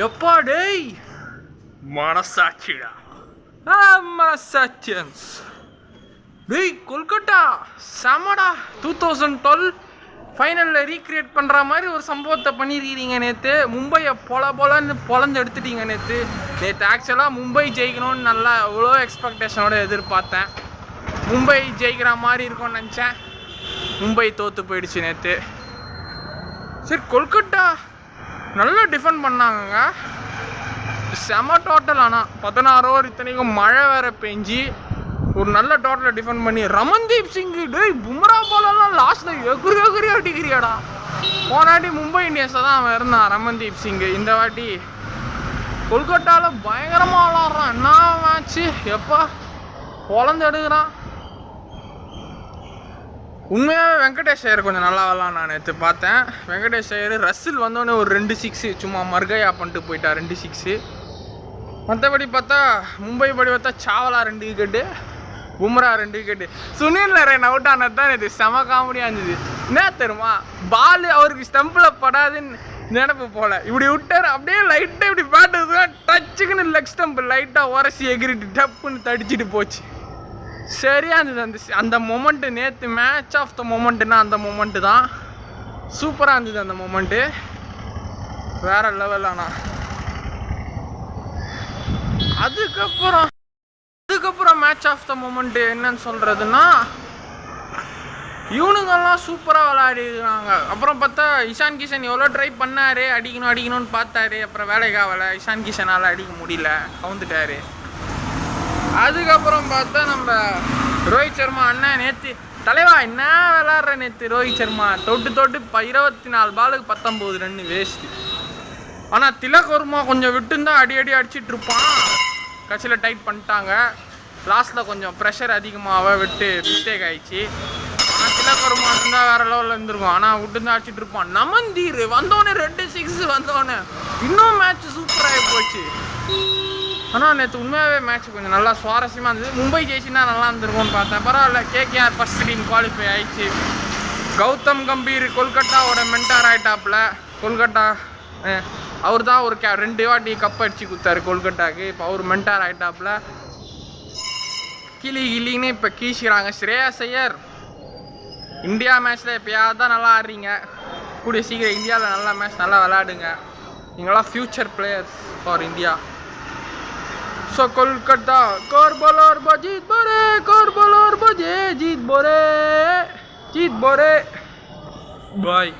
எப்பா டேய் மனசாட்சிடா. மனசாட்சியன்ஸ் டேய் கொல்கட்டா செமடா. 2012 ஃபைனலில் ரீக்ரியேட் பண்ணுற மாதிரி ஒரு சம்பவத்தை பண்ணியிருக்கிறீங்க நேற்று. மும்பையை பொலன்னு பொலந்து எடுத்துட்டீங்க நேற்று. ஆக்சுவலாக மும்பை ஜெயிக்கணும்னு நல்லா இவ்வளோ எக்ஸ்பெக்டேஷனோட எதிர்பார்த்தேன். மும்பை ஜெயிக்கிற மாதிரி இருக்கும்னு நினச்சேன். மும்பை தோற்று போயிடுச்சு நேற்று. சரி, கொல்கட்டா நல்லா டிஃபெண்ட் பண்ணாங்க. செம டோட்டல். ஆனால் 16 ஓவர் இத்தனைக்கும் மழை வேற பெஞ்சு ஒரு நல்ல டோட்டலை டிஃபெண்ட் பண்ணி ரமன்தீப் சிங் டேய் பும்ரா போலெல்லாம் லாஸ்ட்டில் எகுரி அடிக்கிறியாடா. போனாட்டி மும்பை இந்தியன்ஸில் தான் அவன் இருந்தான் ரமன்தீப் சிங். இந்த வாட்டி கொல்கட்டாவில் பயங்கரமாக விளாட்றான். என்ன மேட்ச்சு எப்பா பொலந்து எடுக்கிறான். உண்மையாகவே வெங்கடேஷ் ஐயர் கொஞ்சம் நல்லா விளாட்னா. நான் நேற்று பார்த்தேன். வெங்கடேஷ் ஐயர் ரசில் வந்தோடனே ஒரு 2 6 சும்மா மர்கையா பண்ணிட்டு போயிட்டா 2 6. மற்றபடி பார்த்தா மும்பை படி பார்த்தா Chawla 2 wicket, Bumrah 2 wicket, Sunil Naren out ஆனது தான் இது செம காமெடியாக இருந்தது. என்ன தெரியுமா, பால் அவருக்கு ஸ்டம்பில் படாதுன்னு நினப்பு போல் இப்படி விட்டார். அப்படியே லைட்டாக இப்படி பேட்டு டச்சுக்குன்னு லெக் ஸ்டம்ப் லைட்டாக உரசி எகிரிட்டு டப்புன்னு தடிச்சிட்டு போச்சு. சரியா இருந்தது அந்த மொமெண்ட்டு. நேற்று மேட்ச் ஆஃப் த மொமெண்ட்டுன்னா அந்த மொமெண்ட்டு தான். சூப்பராக இருந்தது அந்த மொமெண்ட்டு, வேற லெவல். ஆனால் அதுக்கப்புறம் மேட்ச் ஆஃப் த மொமெண்ட்டு என்னன்னு சொல்கிறதுன்னா, இவனுங்கெல்லாம் சூப்பராக விளையாடிருக்காங்க. அப்புறம் பார்த்தா இஷான் கிஷன் எவ்வளோ ட்ரை பண்ணார், அடிக்கணும்னு பார்த்தாரு. அப்புறம் வேலைக்காகலை, இஷான் கிஷனால் அடிக்க முடியல, கவுந்துட்டார். அதுக்கப்புறம் பார்த்தா நம்ம ரோஹித் சர்மா அண்ணன் நேற்று தலைவா என்ன விளாட்ற. நேற்று ரோஹித் சர்மா தொட்டு 24 பாலுக்கு 19 ரன் வேஸ்ட்டு. ஆனால் திலக் வர்மா கொஞ்சம் விட்டுருந்தா அடி அடிச்சுட்டு இருப்பான். கட்சியில் டைட் பண்ணிட்டாங்க. லாஸ்ட்டில் கொஞ்சம் ப்ரெஷர் அதிகமாக விட்டு மிஸ்டேக் ஆயிடுச்சு. ஆனால் திலக் வர்மா இருந்தால் வேறு லெவலில் இருந்திருக்கும். ஆனால் விட்டுருந்தா அடிச்சுட்டு இருப்பான். நமந்தீர் வந்தோடனே 2 6 வந்தோடனே இன்னும் மேட்ச் சூப்பராகி போச்சு. ஆனால் நேற்று உண்மையாகவே மேட்ச் கொஞ்சம் நல்லா சுவாரஸ்யமாக இருந்தது. மும்பை ஜெயிச்சுன்னா நல்லா இருந்திருக்கும்னு பார்த்தேன். பரவாயில்ல, கேகேஆர் ஃபர்ஸ்ட் டீம் குவாலிஃபை ஆயிடுச்சு. கௌதம் கம்பீர் கொல்கட்டாவோட மென்டார் ஆகிட்டாப்புல. கொல்கட்டா அவர் தான் ஒரு 2 வாட்டி கப் அடிச்சு கொடுத்தாரு கொல்கட்டாவுக்கு. இப்போ அவர் மென்டார் ஆகிட்டாப்புல. கிளின்னு இப்போ கீழ்கிறாங்க. ஸ்ரேயாஸ் ஐயர் இந்தியா மேட்ச்சில் எப்போயாவது தான் நல்லா ஆடுறீங்க. கூடிய சீக்கிரம் இந்தியாவில் நல்ல மேட்ச் நல்லா விளையாடுங்க. நீங்களாம் future players for India. So Kolkata, Korbalor Bajit Bore, Jeet Bore. Bye.